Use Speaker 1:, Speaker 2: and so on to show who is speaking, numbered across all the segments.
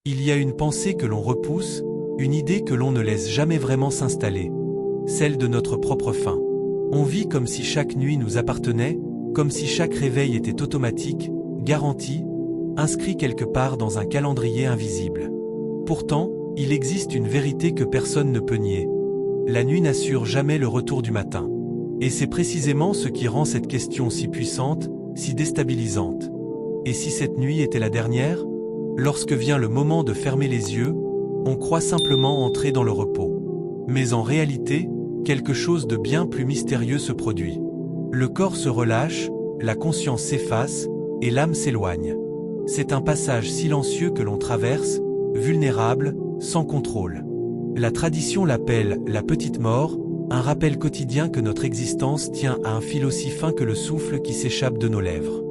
Speaker 1: Il y a une pensée que l'on repousse, une idée que l'on ne laisse jamais vraiment s'installer. Celle de notre propre fin. On vit comme si chaque nuit nous appartenait, comme si chaque réveil était automatique, garanti, inscrit quelque part dans un calendrier invisible. Pourtant, il existe une vérité que personne ne peut nier. La nuit n'assure jamais le retour du matin. Et c'est précisément ce qui rend cette question si puissante, si déstabilisante. Et si cette nuit était la dernière? Lorsque vient le moment de fermer les yeux, on croit simplement entrer dans le repos. Mais en réalité, quelque chose de bien plus mystérieux se produit. Le corps se relâche, la conscience s'efface, et l'âme s'éloigne. C'est un passage silencieux que l'on traverse, vulnérable, sans contrôle. La tradition l'appelle « la petite mort », un rappel quotidien que notre existence tient à un fil aussi fin que le souffle qui s'échappe de nos lèvres.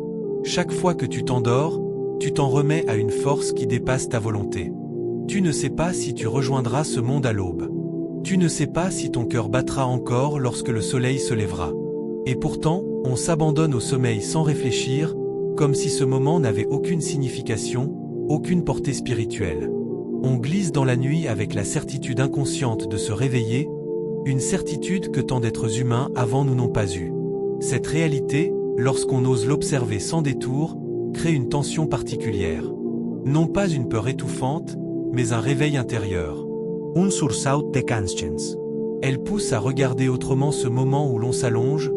Speaker 1: Chaque fois que tu t'endors, tu t'en remets à une force qui dépasse ta volonté. Tu ne sais pas si tu rejoindras ce monde à l'aube. Tu ne sais pas si ton cœur battra encore lorsque le soleil se lèvera. Et pourtant, on s'abandonne au sommeil sans réfléchir, comme si ce moment n'avait aucune signification, aucune portée spirituelle. On glisse dans la nuit avec la certitude inconsciente de se réveiller, une certitude que tant d'êtres humains avant nous n'ont pas eue. Cette réalité, lorsqu'on ose l'observer sans détour, crée une tension particulière. Non pas une peur étouffante, mais un réveil intérieur.
Speaker 2: Un sursaut de conscience.
Speaker 1: Elle pousse à regarder autrement ce moment où l'on s'allonge,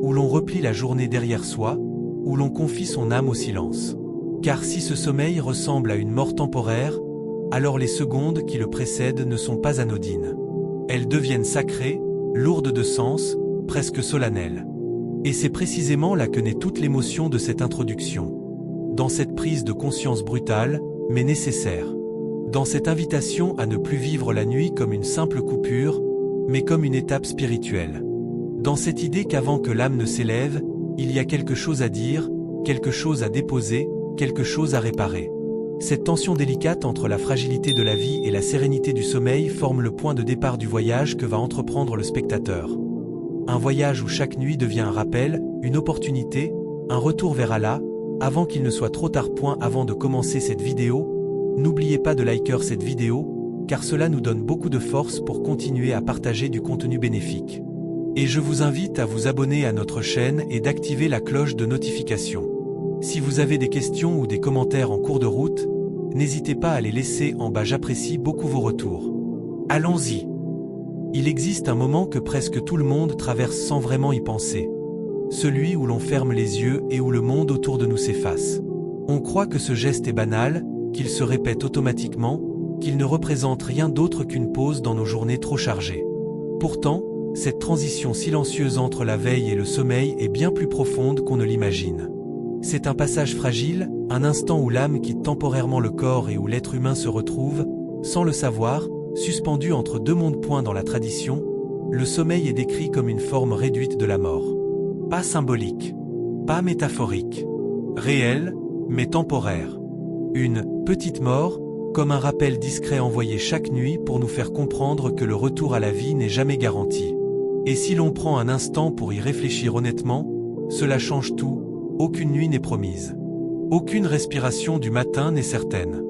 Speaker 1: où l'on replie la journée derrière soi, où l'on confie son âme au silence. Car si ce sommeil ressemble à une mort temporaire, alors les secondes qui le précèdent ne sont pas anodines. Elles deviennent sacrées, lourdes de sens, presque solennelles. Et c'est précisément là que naît toute l'émotion de cette introduction. Dans cette prise de conscience brutale, mais nécessaire. Dans cette invitation à ne plus vivre la nuit comme une simple coupure, mais comme une étape spirituelle. Dans cette idée qu'avant que l'âme ne s'élève, il y a quelque chose à dire, quelque chose à déposer, quelque chose à réparer. Cette tension délicate entre la fragilité de la vie et la sérénité du sommeil forme le point de départ du voyage que va entreprendre le spectateur. Un voyage où chaque nuit devient un rappel, une opportunité, un retour vers Allah. Avant qu'il ne soit trop tard. Avant de commencer cette vidéo, n'oubliez pas de liker cette vidéo, car cela nous donne beaucoup de force pour continuer à partager du contenu bénéfique. Et je vous invite à vous abonner à notre chaîne et d'activer la cloche de notification. Si vous avez des questions ou des commentaires en cours de route, n'hésitez pas à les laisser en bas, j'apprécie beaucoup vos retours. Allons-y. Il existe un moment que presque tout le monde traverse sans vraiment y penser. Celui où l'on ferme les yeux et où le monde autour de nous s'efface. On croit que ce geste est banal, qu'il se répète automatiquement, qu'il ne représente rien d'autre qu'une pause dans nos journées trop chargées. Pourtant, cette transition silencieuse entre la veille et le sommeil est bien plus profonde qu'on ne l'imagine. C'est un passage fragile, un instant où l'âme quitte temporairement le corps et où l'être humain se retrouve, sans le savoir, suspendu entre deux mondes. Dans la tradition, le sommeil est décrit comme une forme réduite de la mort. Pas symbolique, pas métaphorique, réel, mais temporaire. Une petite mort, comme un rappel discret envoyé chaque nuit pour nous faire comprendre que le retour à la vie n'est jamais garanti. Et si l'on prend un instant pour y réfléchir honnêtement, cela change tout, aucune nuit n'est promise. Aucune respiration du matin n'est certaine.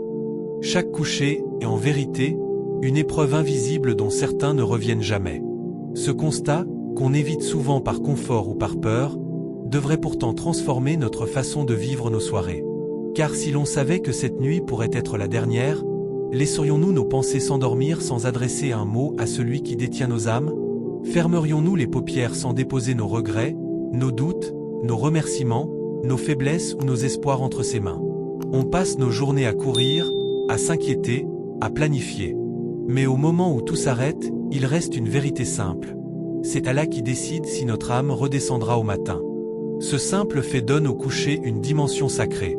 Speaker 1: Chaque coucher est en vérité une épreuve invisible dont certains ne reviennent jamais. Ce constat, qu'on évite souvent par confort ou par peur, devrait pourtant transformer notre façon de vivre nos soirées. Car si l'on savait que cette nuit pourrait être la dernière, laisserions-nous nos pensées s'endormir sans adresser un mot à celui qui détient nos âmes? Fermerions-nous les paupières sans déposer nos regrets, nos doutes, nos remerciements, nos faiblesses ou nos espoirs entre ses mains? On passe nos journées à courir, à s'inquiéter, à planifier. Mais au moment où tout s'arrête, il reste une vérité simple. C'est Allah qui décide si notre âme redescendra au matin. Ce simple fait donne au coucher une dimension sacrée.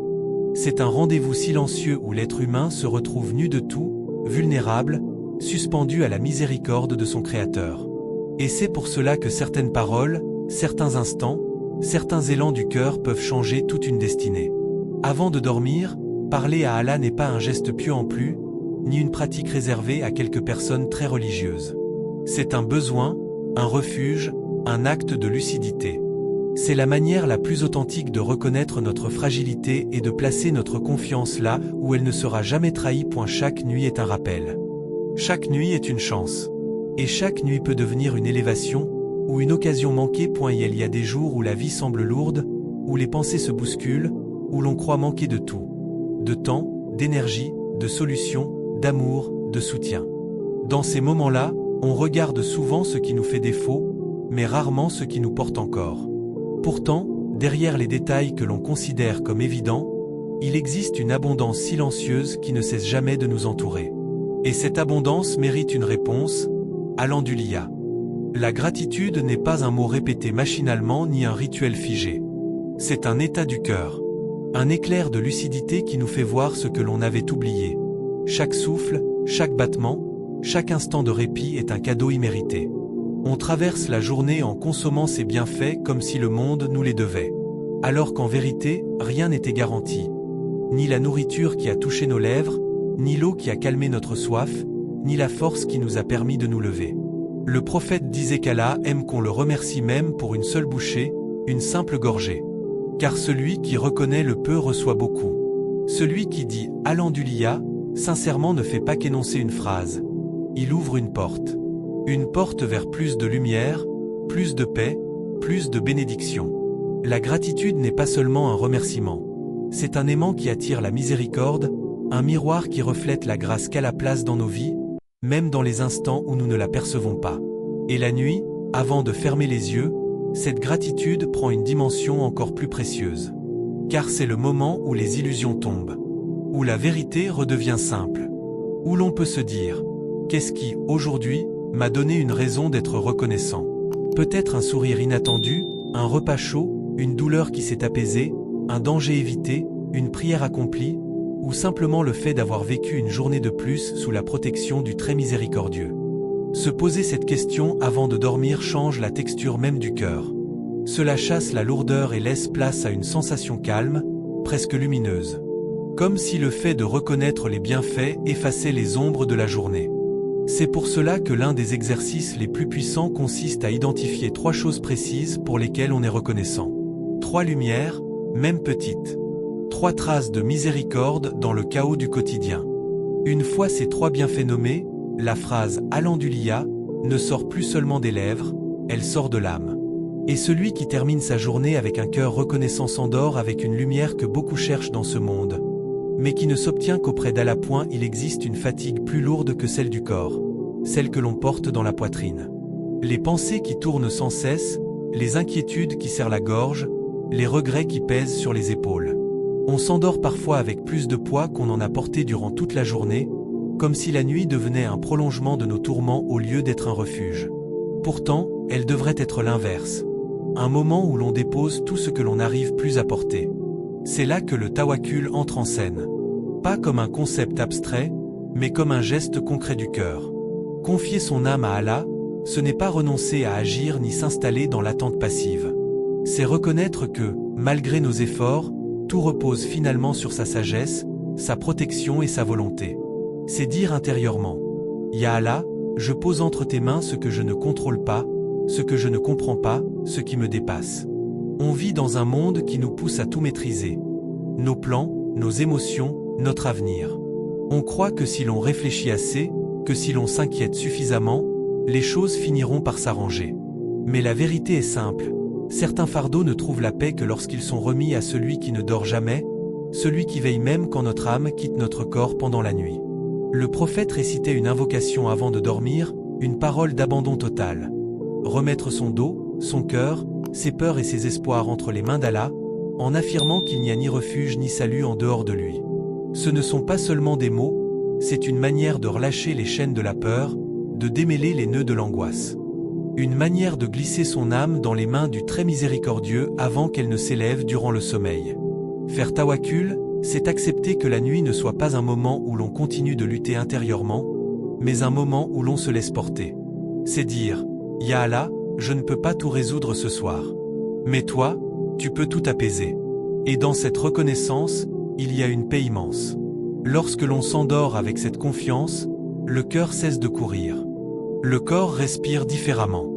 Speaker 1: C'est un rendez-vous silencieux où l'être humain se retrouve nu de tout, vulnérable, suspendu à la miséricorde de son Créateur. Et c'est pour cela que certaines paroles, certains instants, certains élans du cœur peuvent changer toute une destinée. Avant de dormir, parler à Allah n'est pas un geste pieux en plus, ni une pratique réservée à quelques personnes très religieuses. C'est un besoin, un refuge, un acte de lucidité. C'est la manière la plus authentique de reconnaître notre fragilité et de placer notre confiance là où elle ne sera jamais trahie. Chaque nuit est un rappel. Chaque nuit est une chance. Et chaque nuit peut devenir une élévation, ou une occasion manquée. Il y a des jours où la vie semble lourde, où les pensées se bousculent, où l'on croit manquer de tout. De temps, d'énergie, de solutions, d'amour, de soutien. Dans ces moments-là, on regarde souvent ce qui nous fait défaut, mais rarement ce qui nous porte encore. Pourtant, derrière les détails que l'on considère comme évidents, il existe une abondance silencieuse qui ne cesse jamais de nous entourer. Et cette abondance mérite une réponse, allant du Lia. La gratitude n'est pas un mot répété machinalement ni un rituel figé. C'est un état du cœur. Un éclair de lucidité qui nous fait voir ce que l'on avait oublié. Chaque souffle, chaque battement, chaque instant de répit est un cadeau immérité. On traverse la journée en consommant ses bienfaits comme si le monde nous les devait. Alors qu'en vérité, rien n'était garanti. Ni la nourriture qui a touché nos lèvres, ni l'eau qui a calmé notre soif, ni la force qui nous a permis de nous lever. Le prophète disait qu'Allah aime qu'on le remercie même pour une seule bouchée, une simple gorgée. Car celui qui reconnaît le peu reçoit beaucoup. Celui qui dit « Alhamdoulilah » sincèrement ne fait pas qu'énoncer une phrase. Il ouvre une porte. Une porte vers plus de lumière, plus de paix, plus de bénédiction. La gratitude n'est pas seulement un remerciement. C'est un aimant qui attire la miséricorde, un miroir qui reflète la grâce qu'elle a place dans nos vies, même dans les instants où nous ne la percevons pas. Et la nuit, avant de fermer les yeux, cette gratitude prend une dimension encore plus précieuse. Car c'est le moment où les illusions tombent, où la vérité redevient simple, où l'on peut se dire « Qu'est-ce qui, aujourd'hui, m'a donné une raison d'être reconnaissant ?» Peut-être un sourire inattendu, un repas chaud, une douleur qui s'est apaisée, un danger évité, une prière accomplie, ou simplement le fait d'avoir vécu une journée de plus sous la protection du très miséricordieux. Se poser cette question avant de dormir change la texture même du cœur. Cela chasse la lourdeur et laisse place à une sensation calme, presque lumineuse. Comme si le fait de reconnaître les bienfaits effaçait les ombres de la journée. C'est pour cela que l'un des exercices les plus puissants consiste à identifier 3 choses précises pour lesquelles on est reconnaissant. 3 lumières, même petites. 3 traces de miséricorde dans le chaos du quotidien. Une fois ces 3 bienfaits nommés, la phrase « Alhamdoulilah » ne sort plus seulement des lèvres, elle sort de l'âme. Et celui qui termine sa journée avec un cœur reconnaissant s'endort avec une lumière que beaucoup cherchent dans ce monde, mais qui ne s'obtient qu'auprès d'Allah. Il existe une fatigue plus lourde que celle du corps, celle que l'on porte dans la poitrine. Les pensées qui tournent sans cesse, les inquiétudes qui serrent la gorge, les regrets qui pèsent sur les épaules. On s'endort parfois avec plus de poids qu'on en a porté durant toute la journée, comme si la nuit devenait un prolongement de nos tourments au lieu d'être un refuge. Pourtant, elle devrait être l'inverse. Un moment où l'on dépose tout ce que l'on n'arrive plus à porter. C'est là que le tawakkul entre en scène. Pas comme un concept abstrait, mais comme un geste concret du cœur. Confier son âme à Allah, ce n'est pas renoncer à agir ni s'installer dans l'attente passive. C'est reconnaître que, malgré nos efforts, tout repose finalement sur sa sagesse, sa protection et sa volonté. C'est dire intérieurement « Ya Allah, je pose entre tes mains ce que je ne contrôle pas, ce que je ne comprends pas, ce qui me dépasse. » On vit dans un monde qui nous pousse à tout maîtriser. Nos plans, nos émotions, notre avenir. On croit que si l'on réfléchit assez, que si l'on s'inquiète suffisamment, les choses finiront par s'arranger. Mais la vérité est simple. Certains fardeaux ne trouvent la paix que lorsqu'ils sont remis à celui qui ne dort jamais, celui qui veille même quand notre âme quitte notre corps pendant la nuit. Le prophète récitait une invocation avant de dormir, une parole d'abandon total. Remettre son dos, son cœur, ses peurs et ses espoirs entre les mains d'Allah, en affirmant qu'il n'y a ni refuge ni salut en dehors de lui. Ce ne sont pas seulement des mots, c'est une manière de relâcher les chaînes de la peur, de démêler les nœuds de l'angoisse. Une manière de glisser son âme dans les mains du très miséricordieux avant qu'elle ne s'élève durant le sommeil. Faire tawakkul, c'est accepter que la nuit ne soit pas un moment où l'on continue de lutter intérieurement, mais un moment où l'on se laisse porter. C'est dire « Ya Allah, je ne peux pas tout résoudre ce soir. Mais toi, tu peux tout apaiser. » Et dans cette reconnaissance, il y a une paix immense. Lorsque l'on s'endort avec cette confiance, le cœur cesse de courir. Le corps respire différemment.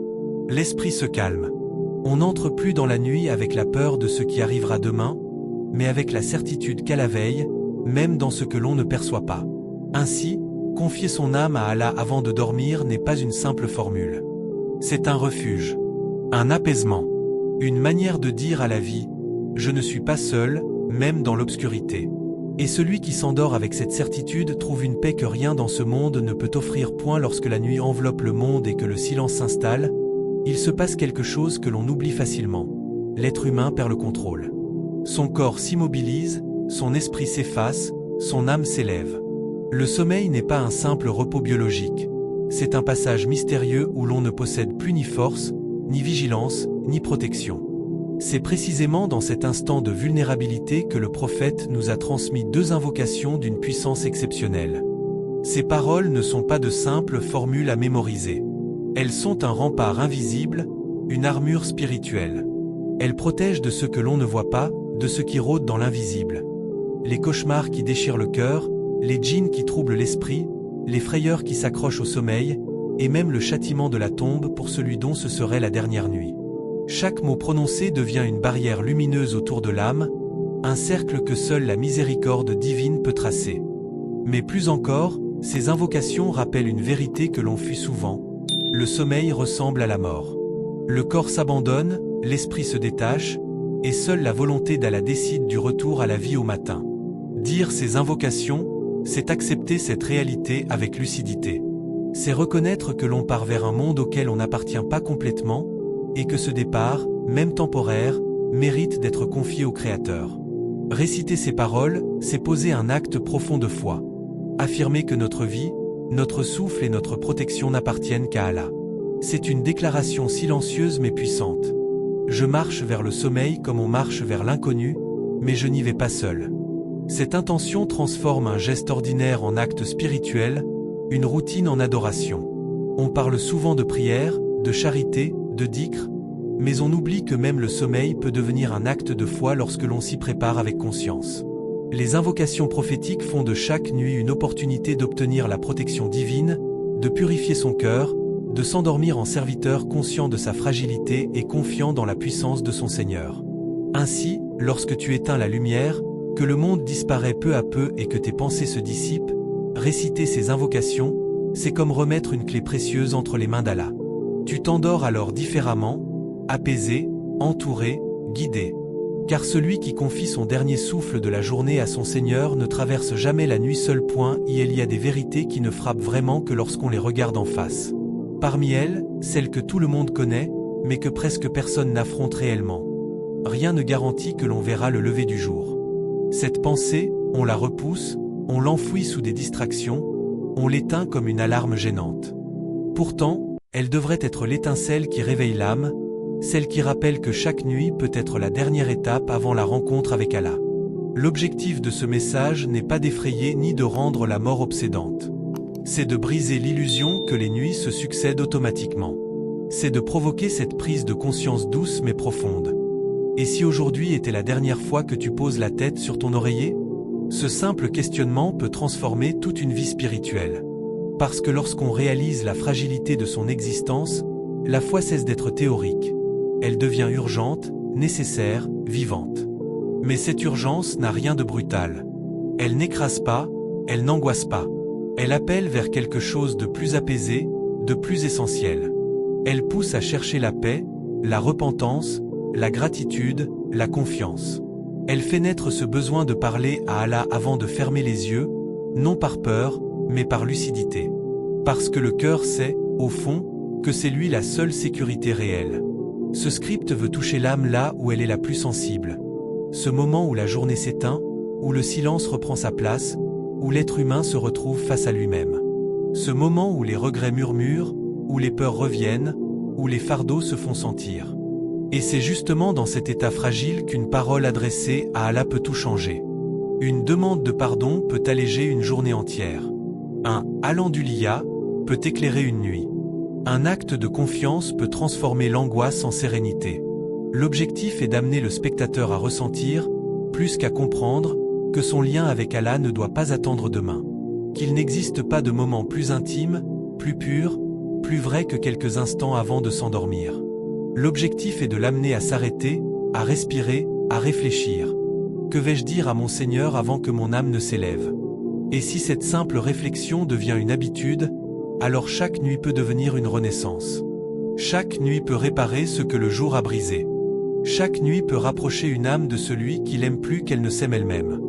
Speaker 1: L'esprit se calme. On n'entre plus dans la nuit avec la peur de ce qui arrivera demain, mais avec la certitude qu'à la veille, même dans ce que l'on ne perçoit pas. Ainsi, confier son âme à Allah avant de dormir n'est pas une simple formule. C'est un refuge, un apaisement, une manière de dire à la vie « Je ne suis pas seul, même dans l'obscurité ». Et celui qui s'endort avec cette certitude trouve une paix que rien dans ce monde ne peut offrir. Point lorsque la nuit enveloppe le monde et que le silence s'installe, il se passe quelque chose que l'on oublie facilement. L'être humain perd le contrôle. Son corps s'immobilise, son esprit s'efface, son âme s'élève. Le sommeil n'est pas un simple repos biologique. C'est un passage mystérieux où l'on ne possède plus ni force, ni vigilance, ni protection. C'est précisément dans cet instant de vulnérabilité que le prophète nous a transmis 2 invocations d'une puissance exceptionnelle. Ces paroles ne sont pas de simples formules à mémoriser. Elles sont un rempart invisible, une armure spirituelle. Elles protègent de ce que l'on ne voit pas, de ce qui rôde dans l'invisible. Les cauchemars qui déchirent le cœur, les djinns qui troublent l'esprit, les frayeurs qui s'accrochent au sommeil, et même le châtiment de la tombe pour celui dont ce serait la dernière nuit. Chaque mot prononcé devient une barrière lumineuse autour de l'âme, un cercle que seule la miséricorde divine peut tracer. Mais plus encore, ces invocations rappellent une vérité que l'on fuit souvent. Le sommeil ressemble à la mort. Le corps s'abandonne, l'esprit se détache, et seule la volonté d'Allah décide du retour à la vie au matin. Dire ces invocations, c'est accepter cette réalité avec lucidité. C'est reconnaître que l'on part vers un monde auquel on n'appartient pas complètement, et que ce départ, même temporaire, mérite d'être confié au Créateur. Réciter ces paroles, c'est poser un acte profond de foi. Affirmer que notre vie, notre souffle et notre protection n'appartiennent qu'à Allah. C'est une déclaration silencieuse mais puissante. Je marche vers le sommeil comme on marche vers l'inconnu, mais je n'y vais pas seul. Cette intention transforme un geste ordinaire en acte spirituel, une routine en adoration. On parle souvent de prière, de charité, de dhikr, mais on oublie que même le sommeil peut devenir un acte de foi lorsque l'on s'y prépare avec conscience. Les invocations prophétiques font de chaque nuit une opportunité d'obtenir la protection divine, de purifier son cœur, de s'endormir en serviteur conscient de sa fragilité et confiant dans la puissance de son Seigneur. Ainsi, lorsque tu éteins la lumière, que le monde disparaît peu à peu et que tes pensées se dissipent, réciter ces invocations, c'est comme remettre une clé précieuse entre les mains d'Allah. Tu t'endors alors différemment, apaisé, entouré, guidé. Car celui qui confie son dernier souffle de la journée à son Seigneur ne traverse jamais la nuit seul. Il y a des vérités qui ne frappent vraiment que lorsqu'on les regarde en face. Parmi elles, celles que tout le monde connaît, mais que presque personne n'affronte réellement. Rien ne garantit que l'on verra le lever du jour. Cette pensée, on la repousse, on l'enfouit sous des distractions, on l'éteint comme une alarme gênante. Pourtant, elle devrait être l'étincelle qui réveille l'âme, celle qui rappelle que chaque nuit peut être la dernière étape avant la rencontre avec Allah. L'objectif de ce message n'est pas d'effrayer ni de rendre la mort obsédante. C'est de briser l'illusion que les nuits se succèdent automatiquement. C'est de provoquer cette prise de conscience douce mais profonde. Et si aujourd'hui était la dernière fois que tu poses la tête sur ton oreiller? Ce simple questionnement peut transformer toute une vie spirituelle. Parce que lorsqu'on réalise la fragilité de son existence, la foi cesse d'être théorique. Elle devient urgente, nécessaire, vivante. Mais cette urgence n'a rien de brutal. Elle n'écrase pas, elle n'angoisse pas. Elle appelle vers quelque chose de plus apaisé, de plus essentiel. Elle pousse à chercher la paix, la repentance, la gratitude, la confiance. Elle fait naître ce besoin de parler à Allah avant de fermer les yeux, non par peur, mais par lucidité. Parce que le cœur sait, au fond, que c'est lui la seule sécurité réelle. Ce script veut toucher l'âme là où elle est la plus sensible. Ce moment où la journée s'éteint, où le silence reprend sa place, où l'être humain se retrouve face à lui-même. Ce moment où les regrets murmurent, où les peurs reviennent, où les fardeaux se font sentir. Et c'est justement dans cet état fragile qu'une parole adressée à Allah peut tout changer. Une demande de pardon peut alléger une journée entière. Un « Alhamdoulilah » peut éclairer une nuit. Un acte de confiance peut transformer l'angoisse en sérénité. L'objectif est d'amener le spectateur à ressentir, plus qu'à comprendre, que son lien avec Allah ne doit pas attendre demain. Qu'il n'existe pas de moment plus intime, plus pur, plus vrai que quelques instants avant de s'endormir. L'objectif est de l'amener à s'arrêter, à respirer, à réfléchir. Que vais-je dire à mon Seigneur avant que mon âme ne s'élève? Et si cette simple réflexion devient une habitude, alors chaque nuit peut devenir une renaissance. Chaque nuit peut réparer ce que le jour a brisé. Chaque nuit peut rapprocher une âme de celui qui l'aime plus qu'elle ne s'aime elle-même.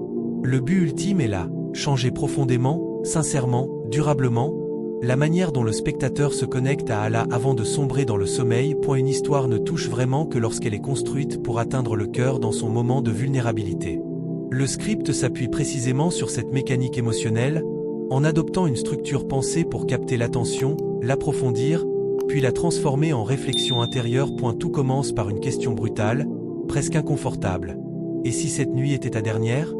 Speaker 1: Le but ultime est là, changer profondément, sincèrement, durablement, la manière dont le spectateur se connecte à Allah avant de sombrer dans le sommeil. Une histoire ne touche vraiment que lorsqu'elle est construite pour atteindre le cœur dans son moment de vulnérabilité. Le script s'appuie précisément sur cette mécanique émotionnelle, en adoptant une structure pensée pour capter l'attention, l'approfondir, puis la transformer en réflexion intérieure. Tout commence par une question brutale, presque inconfortable. Et si cette nuit était ta dernière?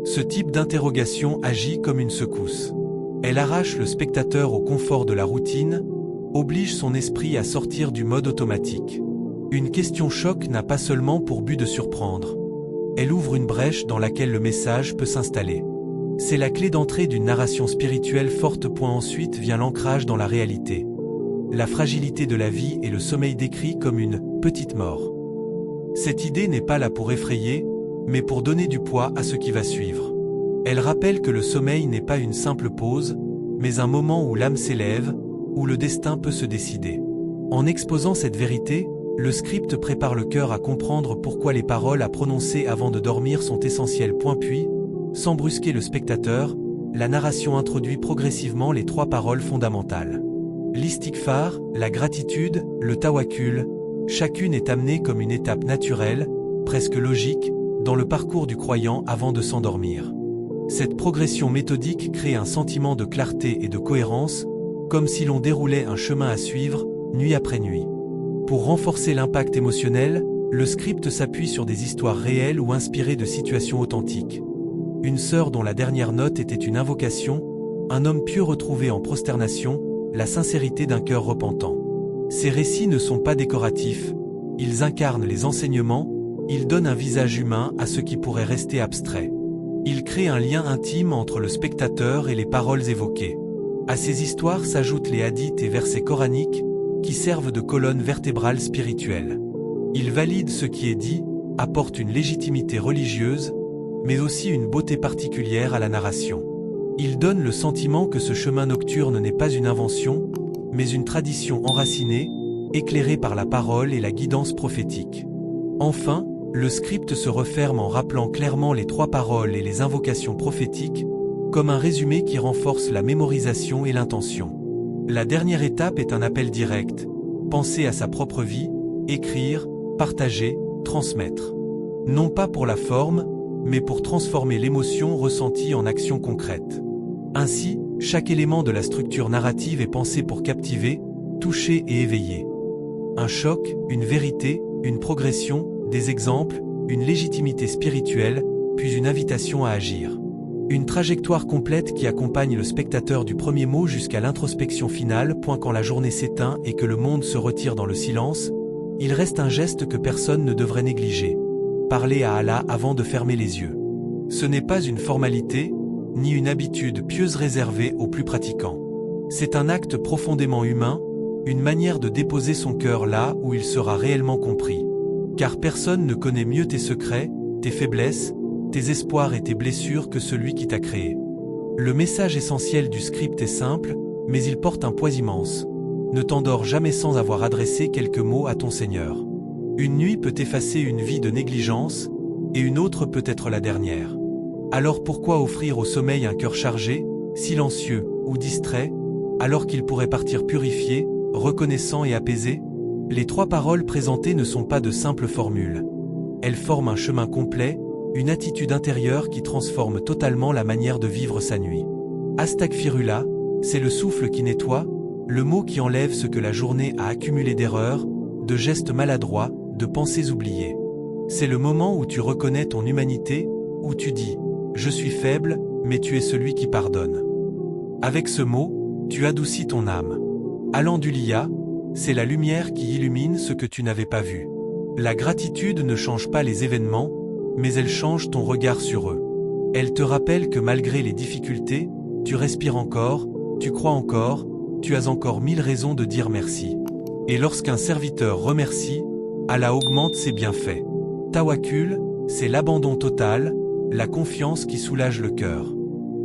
Speaker 1: Ce type d'interrogation agit comme une secousse. Elle arrache le spectateur au confort de la routine, oblige son esprit à sortir du mode automatique. Une question choc n'a pas seulement pour but de surprendre. Elle ouvre une brèche dans laquelle le message peut s'installer. C'est la clé d'entrée d'une narration spirituelle forte. Ensuite vient l'ancrage dans la réalité. La fragilité de la vie et le sommeil décrit comme une « petite mort ». Cette idée n'est pas là pour effrayer, mais pour donner du poids à ce qui va suivre. Elle rappelle que le sommeil n'est pas une simple pause, mais un moment où l'âme s'élève, où le destin peut se décider. En exposant cette vérité, le script prépare le cœur à comprendre pourquoi les paroles à prononcer avant de dormir sont essentielles. Puis, sans brusquer le spectateur, la narration introduit progressivement les 3 paroles fondamentales. L'istighfar, la gratitude, le tawakkul, chacune est amenée comme une étape naturelle, presque logique, dans le parcours du croyant avant de s'endormir. Cette progression méthodique crée un sentiment de clarté et de cohérence, comme si l'on déroulait un chemin à suivre, nuit après nuit. Pour renforcer l'impact émotionnel, le script s'appuie sur des histoires réelles ou inspirées de situations authentiques. Une sœur dont la dernière note était une invocation, un homme pieux retrouvé en prosternation, la sincérité d'un cœur repentant. Ces récits ne sont pas décoratifs, ils incarnent les enseignements, ils donnent un visage humain à ce qui pourrait rester abstrait. Ils créent un lien intime entre le spectateur et les paroles évoquées. À ces histoires s'ajoutent les hadiths et versets coraniques, qui servent de colonne vertébrale spirituelle. Ils valident ce qui est dit, apportent une légitimité religieuse, mais aussi une beauté particulière à la narration. Ils donnent le sentiment que ce chemin nocturne n'est pas une invention, mais une tradition enracinée, éclairée par la parole et la guidance prophétique. Enfin, le script se referme en rappelant clairement les 3 paroles et les invocations prophétiques, comme un résumé qui renforce la mémorisation et l'intention. La dernière étape est un appel direct, penser à sa propre vie, écrire, partager, transmettre. Non pas pour la forme, mais pour transformer l'émotion ressentie en action concrète. Ainsi, chaque élément de la structure narrative est pensé pour captiver, toucher et éveiller. Un choc, une vérité, une progression, des exemples, une légitimité spirituelle, puis une invitation à agir. Une trajectoire complète qui accompagne le spectateur du premier mot jusqu'à l'introspection finale. Quand la journée s'éteint et que le monde se retire dans le silence, il reste un geste que personne ne devrait négliger. Parler à Allah avant de fermer les yeux. Ce n'est pas une formalité, ni une habitude pieuse réservée aux plus pratiquants. C'est un acte profondément humain, une manière de déposer son cœur là où il sera réellement compris. Car personne ne connaît mieux tes secrets, tes faiblesses, tes espoirs et tes blessures que celui qui t'a créé. Le message essentiel du script est simple, mais il porte un poids immense. Ne t'endors jamais sans avoir adressé quelques mots à ton Seigneur. Une nuit peut effacer une vie de négligence, et une autre peut être la dernière. Alors pourquoi offrir au sommeil un cœur chargé, silencieux ou distrait, alors qu'il pourrait partir purifié, reconnaissant et apaisé? Les 3 paroles présentées ne sont pas de simples formules. Elles forment un chemin complet, une attitude intérieure qui transforme totalement la manière de vivre sa nuit. Astaghfirullah, c'est le souffle qui nettoie, le mot qui enlève ce que la journée a accumulé d'erreurs, de gestes maladroits, de pensées oubliées. C'est le moment où tu reconnais ton humanité, où tu dis « Je suis faible, mais tu es celui qui pardonne ». Avec ce mot, tu adoucis ton âme. Alhamdoulilah, c'est la lumière qui illumine ce que tu n'avais pas vu. La gratitude ne change pas les événements, mais elle change ton regard sur eux. Elle te rappelle que malgré les difficultés, tu respires encore, tu crois encore, tu as encore 1000 raisons de dire merci. Et lorsqu'un serviteur remercie, Allah augmente ses bienfaits. Tawakkul, c'est l'abandon total, la confiance qui soulage le cœur.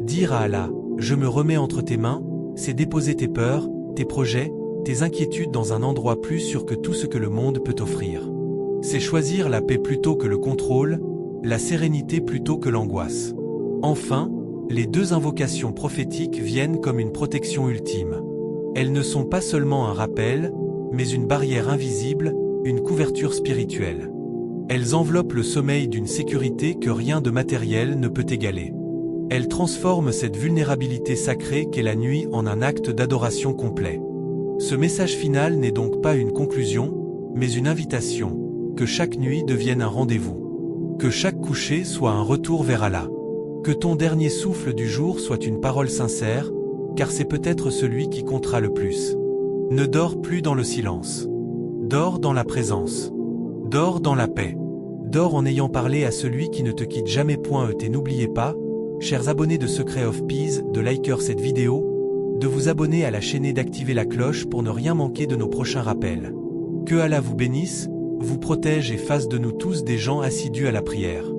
Speaker 1: Dire à Allah, je me remets entre tes mains, c'est déposer tes peurs, tes projets, tes inquiétudes dans un endroit plus sûr que tout ce que le monde peut offrir. C'est choisir la paix plutôt que le contrôle, la sérénité plutôt que l'angoisse. Enfin, les deux invocations prophétiques viennent comme une protection ultime. Elles ne sont pas seulement un rappel, mais une barrière invisible, une couverture spirituelle. Elles enveloppent le sommeil d'une sécurité que rien de matériel ne peut égaler. Elles transforment cette vulnérabilité sacrée qu'est la nuit en un acte d'adoration complet. Ce message final n'est donc pas une conclusion, mais une invitation, que chaque nuit devienne un rendez-vous. Que chaque coucher soit un retour vers Allah. Que ton dernier souffle du jour soit une parole sincère, car c'est peut-être celui qui comptera le plus. Ne dors plus dans le silence. Dors dans la présence. Dors dans la paix. Dors en ayant parlé à celui qui ne te quitte jamais. Et n'oubliez pas, chers abonnés de Secret of Peace, de liker cette vidéo, de vous abonner à la chaîne et d'activer la cloche pour ne rien manquer de nos prochains rappels. Que Allah vous bénisse, vous protège et fasse de nous tous des gens assidus à la prière.